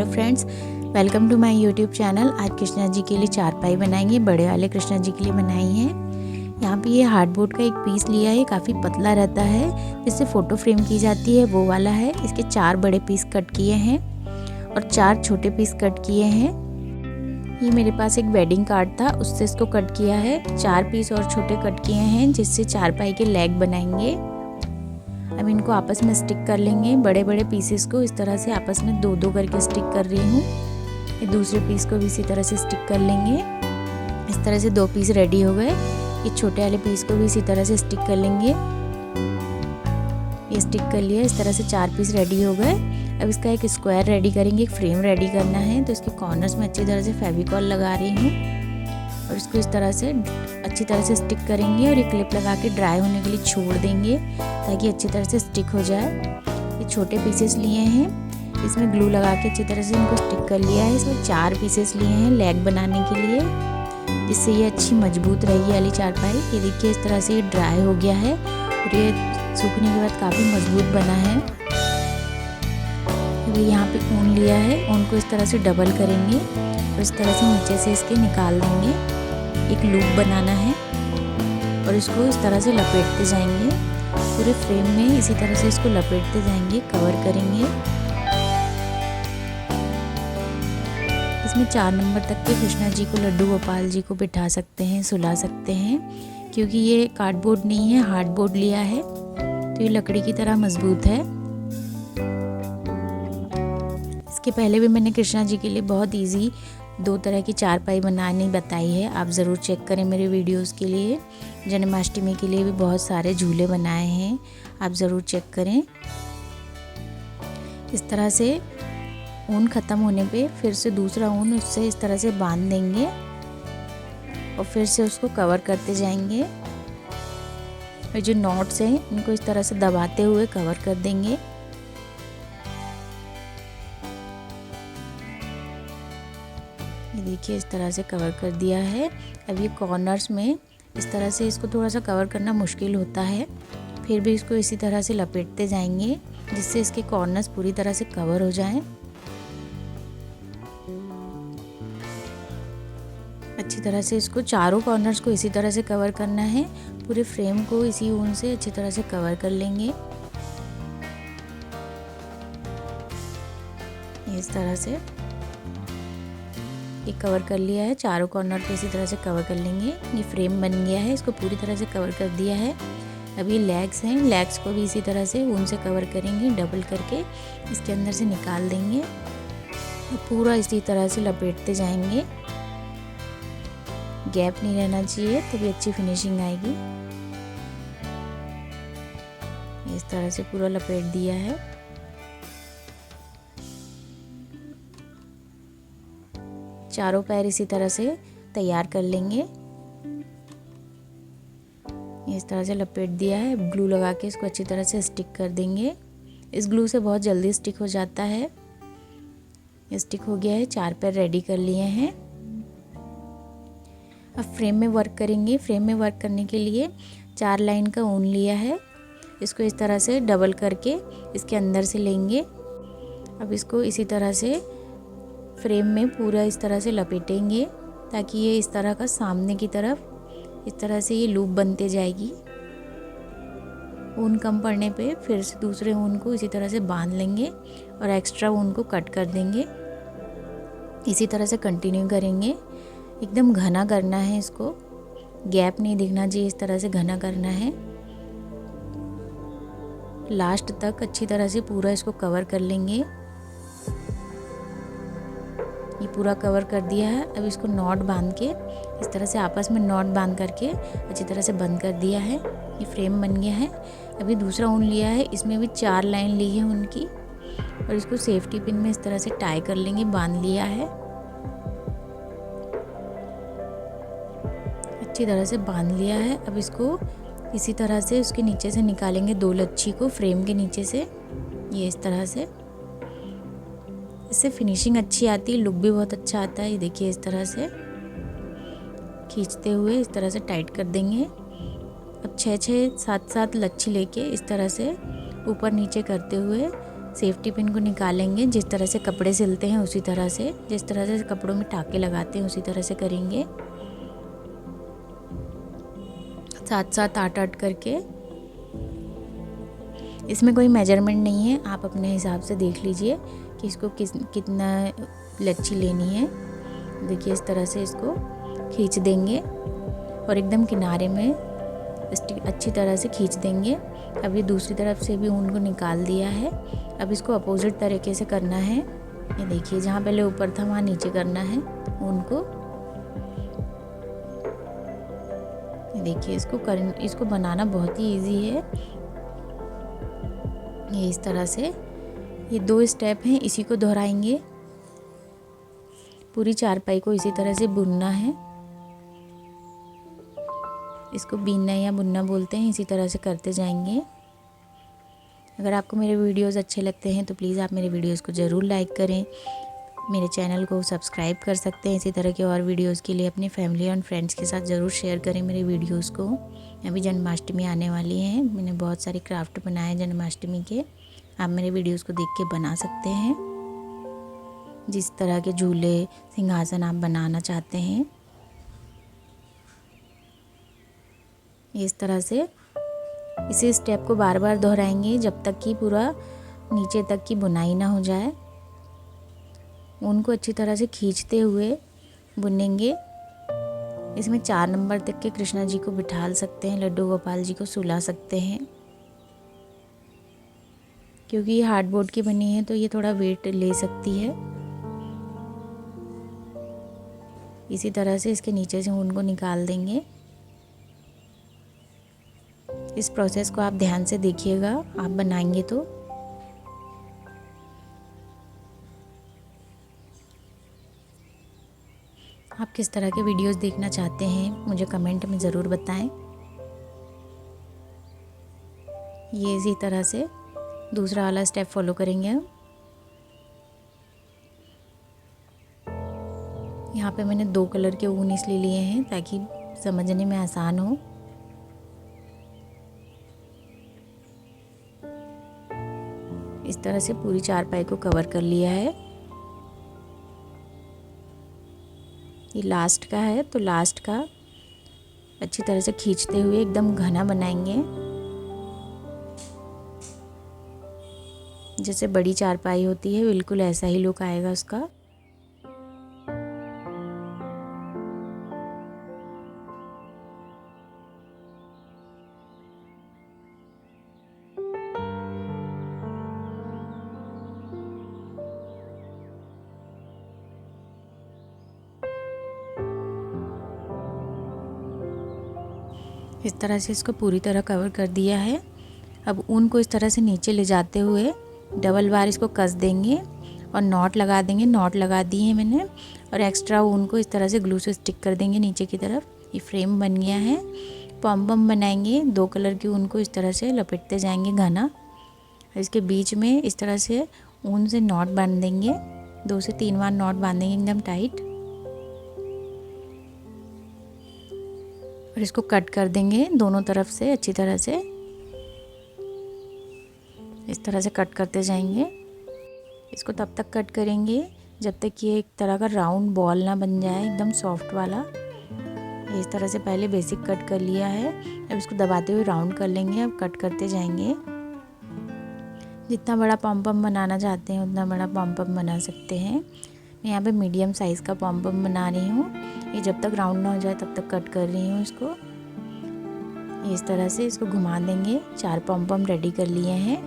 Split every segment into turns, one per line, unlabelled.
Hello friends, welcome to my YouTube channel. आज कृष्णा जी के लिए चारपाई बनाएंगे, बड़े वाले कृष्णा जी के लिए बनाई है। यहाँ पे ये हार्डबोर्ड का एक पीस लिया है, काफ़ी पतला रहता है, जिससे फ़ोटो फ्रेम की जाती है, वो वाला है। इसके 4 बड़े पीस कट किए हैं और 4 छोटे पीस कट किए हैं। ये मेरे पास एक वेडिंग कार्ड था, उससे इसको कट किया है। 4 पीस और छोटे कट किए हैं, जिससे चारपाई के लेग बनाएंगे। अब इनको आपस में स्टिक कर लेंगे। बड़े बड़े पीसेस को इस तरह से आपस में 2-2 करके स्टिक कर रही हूँ। ये दूसरे पीस को भी इसी तरह से स्टिक कर लेंगे। इस तरह से 2 पीस रेडी हो गए। ये छोटे वाले पीस को भी इसी तरह से स्टिक कर लेंगे। ये स्टिक कर लिया। इस तरह से 4 पीस रेडी हो गए। अब इसका एक स्क्वायर रेडी करेंगे, एक फ्रेम रेडी करना है। तो इसके कॉर्नर्स में अच्छी तरह से फेविकॉल लगा रही हूँ और इसको इस तरह से अच्छी तरह से स्टिक करेंगे और ये क्लिप लगा के ड्राई होने के लिए छोड़ देंगे, ताकि अच्छी तरह से स्टिक हो जाए। ये छोटे पीसेस लिए हैं, इसमें ग्लू लगा के अच्छी तरह से इनको स्टिक कर लिया है। इसमें 4 पीसेस लिए हैं लेग बनाने के लिए, जिससे ये अच्छी मजबूत रहेगी वाली चारपाई। ये देखिए इस तरह से ये ड्राई हो गया है और ये सूखने के बाद काफ़ी मजबूत बना है। अभी यहाँ पे ऊन लिया है, ऊन को इस तरह से डबल करेंगे और इस तरह से नीचे से इसके निकाल देंगे। एक लूप बनाना है और इसको इस तरह से लपेटते जाएंगे। पूरे फ्रेम में इसी तरह से इसको लपेटते जाएंगे, कवर करेंगे। इसमें 4 नंबर तक के कृष्णा जी को, लड्डू गोपाल जी को बिठा सकते हैं, सुला सकते हैं। क्योंकि ये कार्डबोर्ड नहीं है, हार्डबोर्ड लिया है, तो ये लकड़ी की तरह मजबूत है। इसके पहले भी मैंने कृष्णा जी के लिए बहुत इजी 2 तरह की चारपाई बनानी बताई है, आप ज़रूर चेक करें मेरे वीडियोस के लिए। जन्माष्टमी के लिए भी बहुत सारे झूले बनाए हैं, आप ज़रूर चेक करें। इस तरह से ऊन ख़त्म होने पे फिर से दूसरा ऊन उससे इस तरह से बांध देंगे और फिर से उसको कवर करते जाएंगे। और जो नॉट्स हैं इनको इस तरह से दबाते हुए कवर कर देंगे। ये देखिए इस तरह से कवर कर दिया है। अब ये कॉर्नर्स में इस तरह से इसको थोड़ा सा कवर करना मुश्किल होता है, फिर भी इसको इसी तरह से लपेटते जाएंगे, जिससे इसके कॉर्नर्स पूरी तरह से कवर हो जाएं। अच्छी तरह से इसको चारों कॉर्नर्स को इसी तरह से कवर करना है। पूरे फ्रेम को इसी ऊन से अच्छी तरह से कवर कर लेंगे। इस तरह से ये कवर कर लिया है, चारों कॉर्नर पे इसी तरह से कवर कर लेंगे। ये फ्रेम बन गया है, इसको पूरी तरह से कवर कर दिया है। अब ये लेग्स हैं, लेग्स को भी इसी तरह से ऊन से कवर करेंगे, डबल करके इसके अंदर से निकाल देंगे। पूरा इसी तरह से लपेटते जाएंगे, गैप नहीं रहना चाहिए, तभी अच्छी फिनिशिंग आएगी। इस तरह से पूरा लपेट दिया है। चारों पैर इसी तरह से तैयार कर लेंगे। इस तरह से लपेट दिया है। ग्लू लगा के इसको अच्छी तरह से स्टिक कर देंगे। इस ग्लू से बहुत जल्दी स्टिक हो जाता है। स्टिक हो गया है, 4 पैर रेडी कर लिए हैं। अब फ्रेम में वर्क करेंगे। फ्रेम में वर्क करने के लिए 4 लाइन का ऊन लिया है, इसको इस तरह से डबल करके इसके अंदर से लेंगे। अब इसको इसी तरह से फ्रेम में पूरा इस तरह से लपेटेंगे, ताकि ये इस तरह का सामने की तरफ इस तरह से ये लूप बनते जाएगी। ऊन कम पड़ने पे फिर से दूसरे ऊन को इसी तरह से बांध लेंगे और एक्स्ट्रा ऊन को कट कर देंगे। इसी तरह से कंटिन्यू करेंगे। एकदम घना करना है, इसको गैप नहीं दिखना चाहिए, इस तरह से घना करना है। लास्ट तक अच्छी तरह से पूरा इसको कवर कर लेंगे। ये पूरा कवर कर दिया है। अब इसको नॉट बांध के इस तरह से आपस में नॉट बांध करके अच्छी तरह से बंद कर दिया है। ये फ्रेम बन गया है। अभी दूसरा ऊन लिया है, इसमें भी 4 लाइन ली है उनकी, और इसको सेफ्टी पिन में इस तरह से टाई कर लेंगे, बांध लिया है। अच्छी तरह से बांध लिया है। अब इसको इसी तरह से उसके नीचे से निकालेंगे 2 लच्छी को फ्रेम के नीचे से, ये इस तरह से। इससे फिनिशिंग अच्छी आती है, लुक भी बहुत अच्छा आता है। ये देखिए इस तरह से खींचते हुए इस तरह से टाइट कर देंगे। अब 6-6, 7-7 लच्छी लेके इस तरह से ऊपर नीचे करते हुए सेफ्टी पिन को निकालेंगे। जिस तरह से कपड़े सिलते हैं उसी तरह से, जिस तरह से कपड़ों में टाके लगाते हैं उसी तरह से करेंगे, साथ साथ 8-8 करके। इसमें कोई मेजरमेंट नहीं है, आप अपने हिसाब से देख लीजिए कि इसको कितना लच्छी लेनी है। देखिए इस तरह से इसको खींच देंगे और एकदम किनारे में अच्छी तरह से खींच देंगे। अब ये दूसरी तरफ से भी ऊन को निकाल दिया है। अब इसको अपोजिट तरीके से करना है। ये देखिए जहाँ पहले ऊपर था वहाँ नीचे करना है ऊन को। ये देखिए इसको बनाना बहुत ही इजी है। ये इस तरह से ये 2 स्टेप हैं, इसी को दोहराएंगे। पूरी चारपाई को इसी तरह से बुनना है। इसको बीनना या बुनना बोलते हैं। इसी तरह से करते जाएंगे। अगर आपको मेरे वीडियोस अच्छे लगते हैं तो प्लीज़ आप मेरे वीडियोस को ज़रूर लाइक करें। मेरे चैनल को सब्सक्राइब कर सकते हैं। इसी तरह के और वीडियोस के लिए अपनी फैमिली और फ्रेंड्स के साथ ज़रूर शेयर करें मेरे वीडियोस को। अभी जन्माष्टमी आने वाली है, मैंने बहुत सारे क्राफ्ट बनाए जन्माष्टमी के। आप मेरे वीडियोस को देख के बना सकते हैं। जिस तरह के झूले, सिंहासन आप बनाना चाहते हैं, इस तरह से इसी स्टेप को बार बार दोहराएंगे जब तक कि पूरा नीचे तक की बुनाई ना हो जाए। ऊन को अच्छी तरह से खींचते हुए बुनेंगे। इसमें 4 नंबर तक के कृष्णा जी को बिठा सकते हैं, लड्डू गोपाल जी को सुला सकते हैं। क्योंकि ये हार्डबोर्ड की बनी है तो ये थोड़ा वेट ले सकती है। इसी तरह से इसके नीचे से ऊन को निकाल देंगे। इस प्रोसेस को आप ध्यान से देखिएगा, आप बनाएंगे तो। आप किस तरह के वीडियोस देखना चाहते हैं मुझे कमेंट में ज़रूर बताएं। ये इसी तरह से दूसरा वाला स्टेप फॉलो करेंगे हम। यहाँ पे मैंने 2 कलर के ऊन इसलिए लिए हैं ताकि समझने में आसान हो। इस तरह से पूरी चारपाई को कवर कर लिया है। ये लास्ट का है तो लास्ट का अच्छी तरह से खींचते हुए एकदम घना बनाएंगे। जैसे बड़ी चारपाई होती है बिल्कुल ऐसा ही लुक आएगा उसका। इस तरह से इसको पूरी तरह कवर कर दिया है। अब ऊन को इस तरह से नीचे ले जाते हुए डबल बार इसको कस देंगे और नॉट लगा देंगे। नॉट लगा दी है मैंने और एक्स्ट्रा ऊन को इस तरह से ग्लू से स्टिक कर देंगे नीचे की तरफ। ये फ्रेम बन गया है। पॉम पॉम बनाएंगे। 2 कलर की ऊन को इस तरह से लपेटते जाएंगे घना। और इसके बीच में इस तरह से ऊन से नॉट बांध देंगे। 2 से 3 बार नॉट बांधेंगे एकदम टाइट और इसको कट कर देंगे दोनों तरफ से अच्छी तरह से। इस तरह से कट करते जाएंगे। इसको तब तक कट करेंगे जब तक ये एक तरह का राउंड बॉल ना बन जाए, एकदम सॉफ्ट वाला। इस तरह से पहले बेसिक कट कर लिया है। अब इसको दबाते हुए राउंड कर लेंगे। अब कट करते जाएंगे। जितना बड़ा पॉम पॉम बनाना चाहते हैं उतना बड़ा पॉम पॉम बना सकते हैं। मैं यहाँ पे मीडियम साइज़ का पॉम पॉम बना रही हूँ। ये जब तक राउंड ना हो जाए तब तक कट कर रही हूँ इसको। इस तरह से इसको घुमा देंगे। 4 पॉम पॉम रेडी कर लिए हैं।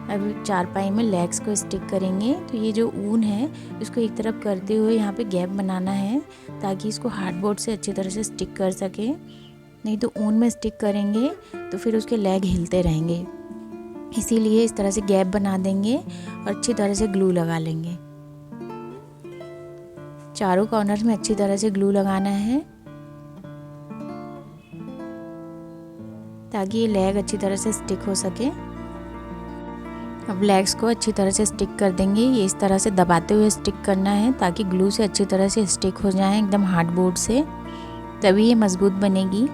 अब चारपाई में लेग्स को स्टिक करेंगे। तो ये जो ऊन है इसको एक तरफ करते हुए यहाँ पे गैप बनाना है ताकि इसको हार्डबोर्ड से अच्छी तरह से स्टिक कर सके। नहीं तो ऊन में स्टिक करेंगे तो फिर उसके लेग हिलते रहेंगे। इसीलिए इस तरह से गैप बना देंगे और अच्छी तरह से ग्लू लगा लेंगे। चारों कॉर्नर में अच्छी तरह से ग्लू लगाना है ताकि ये लेग अच्छी तरह से स्टिक हो सके। अब लेग्स को अच्छी तरह से स्टिक कर देंगे। ये इस तरह से दबाते हुए स्टिक करना है ताकि ग्लू से अच्छी तरह से स्टिक हो जाए एकदम हार्डबोर्ड से, तभी ये मज़बूत बनेगी।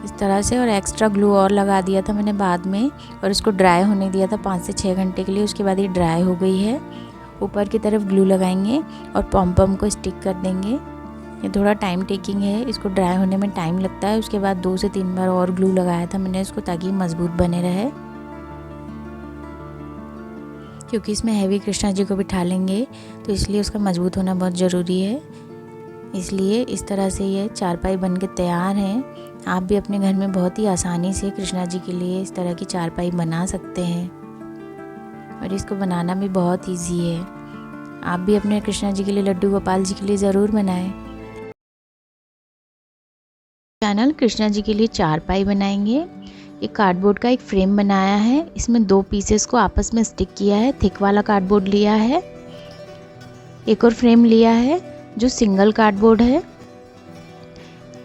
इस तरह से। और एक्स्ट्रा ग्लू और लगा दिया था मैंने बाद में, और इसको ड्राई होने दिया था 5 से 6 घंटे के लिए। उसके बाद ये ड्राई हो गई है। ऊपर की तरफ ग्लू लगाएंगे और पॉम पॉम को स्टिक कर देंगे। ये थोड़ा टाइम टेकिंग है, इसको ड्राई होने में टाइम लगता है। उसके बाद 2 से 3 बार और ग्लू लगाया था मैंने इसको, ताकि मज़बूत बने रहे, क्योंकि इसमें हैवी कृष्णा जी को बिठा लेंगे तो इसलिए उसका मज़बूत होना बहुत ज़रूरी है। इसलिए इस तरह से ये चारपाई बन के तैयार है। आप भी अपने घर में बहुत ही आसानी से कृष्णा जी के लिए इस तरह की चारपाई बना सकते हैं, और इसको बनाना भी बहुत इजी है। आप भी अपने कृष्णा जी के लिए, लड्डू गोपाल जी के लिए ज़रूर बनाएं। चैनल कृष्णा जी के लिए चारपाई बनाएंगे। ये कार्डबोर्ड का एक फ्रेम बनाया है, इसमें 2 पीसेस को आपस में स्टिक किया है। थिक वाला कार्डबोर्ड लिया है। एक और फ्रेम लिया है जो सिंगल कार्डबोर्ड है।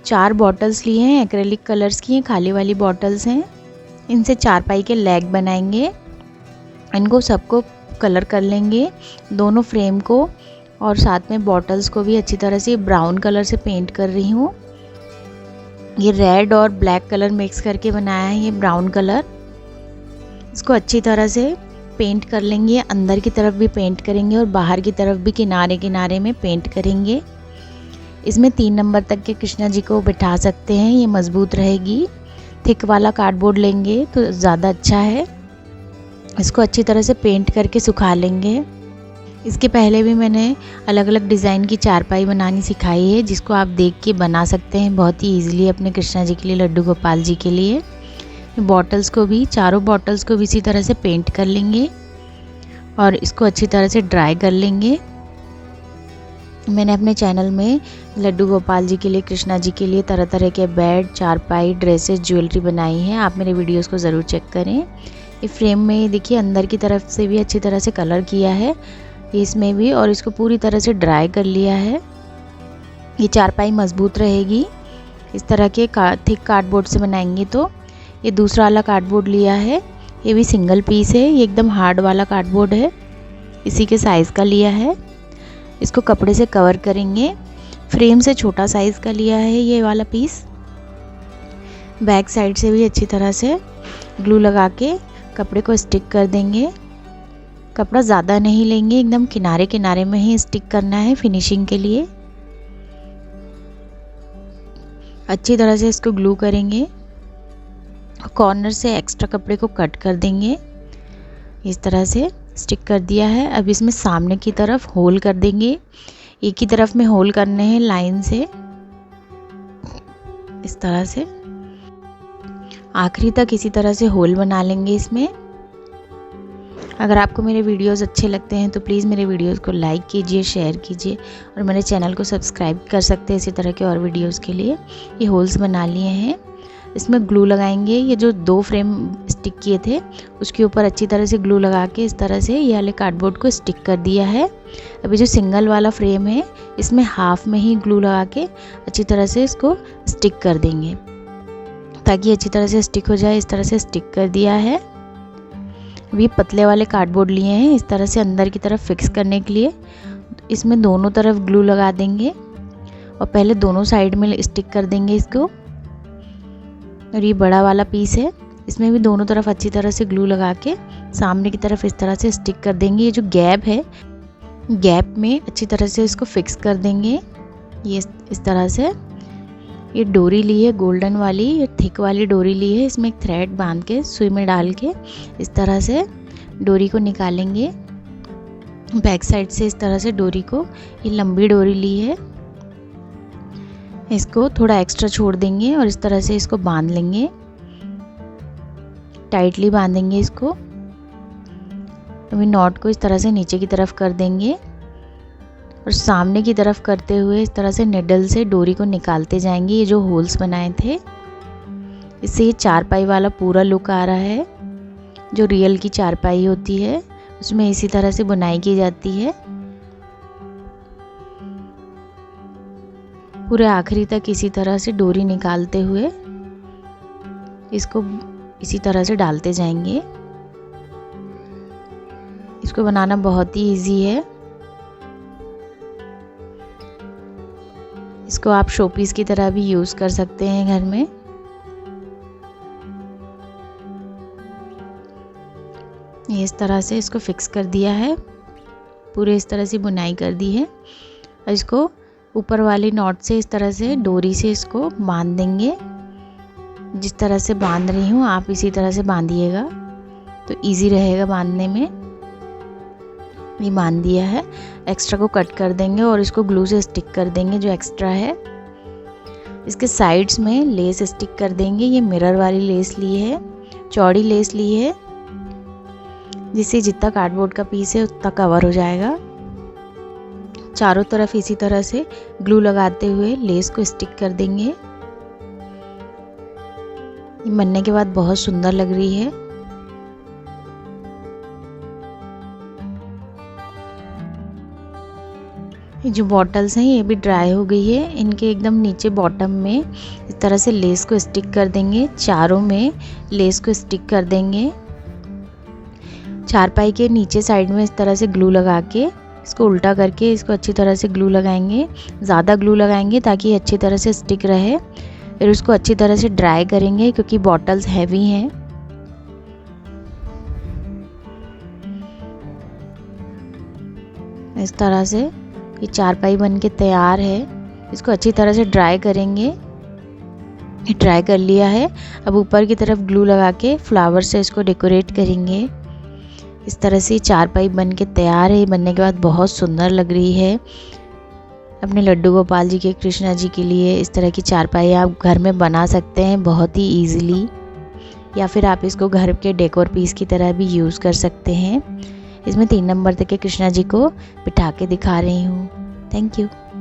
4 बॉटल्स लिए हैं, एक्रेलिक कलर्स की हैं, खाली वाली बॉटल्स हैं। इनसे चारपाई के लेग बनाएंगे। इनको सबको कलर कर लेंगे, दोनों फ्रेम को, और साथ में बॉटल्स को भी अच्छी तरह से ब्राउन कलर से पेंट कर रही हूँ। ये रेड और ब्लैक कलर मिक्स करके बनाया है, ये ब्राउन कलर। इसको अच्छी तरह से पेंट कर लेंगे। अंदर की तरफ भी पेंट करेंगे और बाहर की तरफ भी किनारे किनारे में पेंट करेंगे। इसमें 3 नंबर तक के कृष्णा जी को बिठा सकते हैं, ये मज़बूत रहेगी। थिक वाला कार्डबोर्ड लेंगे तो ज़्यादा अच्छा है। इसको अच्छी तरह से पेंट करके सुखा लेंगे। इसके पहले भी मैंने अलग अलग डिज़ाइन की चारपाई बनानी सिखाई है, जिसको आप देख के बना सकते हैं बहुत ही ईजिली अपने कृष्णा जी के लिए, लड्डू गोपाल जी के लिए। बॉटल्स को भी, चारों बॉटल्स को भी इसी तरह से पेंट कर लेंगे और इसको अच्छी तरह से ड्राई कर लेंगे। मैंने अपने चैनल में लड्डू गोपाल जी के लिए, कृष्णा जी के लिए तरह तरह के बेड, चारपाई, ड्रेसेस, ज्वेलरी बनाई है। आप मेरे वीडियोस को ज़रूर चेक करें। ये फ्रेम में देखिए अंदर की तरफ से भी अच्छी तरह से कलर किया है इसमें भी, और इसको पूरी तरह से ड्राई कर लिया है। ये चारपाई मज़बूत रहेगी। इस तरह के थिक कार्डबोर्ड से बनाएंगे तो। ये दूसरा वाला कार्डबोर्ड लिया है, ये भी सिंगल पीस है, ये एकदम हार्ड वाला कार्डबोर्ड है, इसी के साइज़ का लिया है। इसको कपड़े से कवर करेंगे। फ्रेम से छोटा साइज़ का लिया है ये वाला पीस। बैक साइड से भी अच्छी तरह से ग्लू लगा के कपड़े को स्टिक कर देंगे। कपड़ा ज़्यादा नहीं लेंगे, एकदम किनारे किनारे में ही स्टिक करना है फिनिशिंग के लिए। अच्छी तरह से इसको ग्लू करेंगे। कॉर्नर से एक्स्ट्रा कपड़े को कट कर देंगे। इस तरह से स्टिक कर दिया है। अब इसमें सामने की तरफ होल कर देंगे। एक ही तरफ में होल करने हैं लाइन से, इस तरह से आखिरी तक इसी तरह से होल बना लेंगे इसमें। अगर आपको मेरे वीडियोस अच्छे लगते हैं तो प्लीज़ मेरे वीडियोस को लाइक कीजिए, शेयर कीजिए, और मेरे चैनल को सब्सक्राइब कर सकते हैं इसी तरह के और वीडियोस के लिए। ये होल्स बना लिए हैं। इसमें ग्लू लगाएंगे। ये जो 2 फ्रेम स्टिक किए थे उसके ऊपर अच्छी तरह से ग्लू लगा के इस तरह से ये वाले कार्डबोर्ड को स्टिक कर दिया है। अभी जो सिंगल वाला फ्रेम है इसमें हाफ में ही ग्लू लगा के अच्छी तरह से इसको स्टिक कर देंगे, ताकि अच्छी तरह से स्टिक हो जाए। इस तरह से स्टिक कर दिया है। अभी पतले वाले कार्डबोर्ड लिए हैं इस तरह से अंदर की तरफ फिक्स करने के लिए। इसमें दोनों तरफ ग्लू लगा देंगे और पहले दोनों साइड में स्टिक कर देंगे इसको। और ये बड़ा वाला पीस है, इसमें भी दोनों तरफ अच्छी तरह से ग्लू लगा के सामने की तरफ इस तरह से स्टिक कर देंगे। ये जो गैप है, गैप में अच्छी तरह से इसको फिक्स कर देंगे। ये इस तरह से। ये डोरी ली है गोल्डन वाली, ये थिक वाली डोरी ली है। इसमें एक थ्रेड बांध के सुई में डाल के इस तरह से डोरी को निकालेंगे। बैक साइड से इस तरह से डोरी को, ये लंबी डोरी ली है, इसको थोड़ा एक्स्ट्रा छोड़ देंगे और इस तरह से इसको बांध लेंगे। टाइटली बांधेंगे इसको। अभी नॉट को इस तरह से नीचे की तरफ कर देंगे और सामने की तरफ करते हुए इस तरह से निडल से डोरी को निकालते जाएंगे। ये जो होल्स बनाए थे इससे ये चारपाई वाला पूरा लुक आ रहा है। जो रियल की चारपाई होती है उसमें इसी तरह से बुनाई की जाती है। पूरे आखिरी तक इसी तरह से डोरी निकालते हुए इसको इसी तरह से डालते जाएंगे। इसको बनाना बहुत ही इजी है। इसको आप शोपीस की तरह भी यूज़ कर सकते हैं घर में। इस तरह से इसको फिक्स कर दिया है, पूरे इस तरह से बुनाई कर दी है। और इसको ऊपर वाले नॉट से इस तरह से डोरी से इसको बांध देंगे। जिस तरह से बांध रही हूँ आप इसी तरह से बांधिएगा तो इजी रहेगा बांधने में। ये बांध दिया है, एक्स्ट्रा को कट कर देंगे और इसको ग्लू से स्टिक कर देंगे जो एक्स्ट्रा है। इसके साइड्स में लेस स्टिक कर देंगे। ये मिरर वाली लेस ली है, चौड़ी लेस ली है, जिससे जितना कार्डबोर्ड का पीस है उतना कवर हो जाएगा। चारों तरफ इसी तरह से ग्लू लगाते हुए लेस को स्टिक कर देंगे। ये बनने के बाद बहुत सुंदर लग रही है। ये जो बॉटल्स हैं ये भी ड्राई हो गई है। इनके एकदम नीचे बॉटम में इस तरह से लेस को स्टिक कर देंगे। चारों में लेस को स्टिक कर देंगे। चारपाई के नीचे साइड में इस तरह से ग्लू लगा के इसको उल्टा करके इसको अच्छी तरह से ग्लू लगाएंगे। ज़्यादा ग्लू लगाएंगे ताकि ये अच्छी तरह से स्टिक रहे। फिर उसको अच्छी तरह से ड्राई करेंगे क्योंकि बॉटल्स हैवी हैं। इस तरह से ये चारपाई बन के तैयार है। इसको अच्छी तरह से ड्राई करेंगे। ये ड्राई कर लिया है। अब ऊपर की तरफ ग्लू लगा के फ्लावर से इसको डेकोरेट करेंगे। इस तरह से चारपाई बन के तैयार है। बनने के बाद बहुत सुंदर लग रही है। अपने लड्डू गोपाल जी के, कृष्णा जी के लिए इस तरह की चारपाई आप घर में बना सकते हैं बहुत ही ईजिली, या फिर आप इसको घर के डेकोर पीस की तरह भी यूज़ कर सकते हैं। इसमें 3 नंबर तक के कृष्णा जी को बिठा के दिखा रही हूँ। Thank you.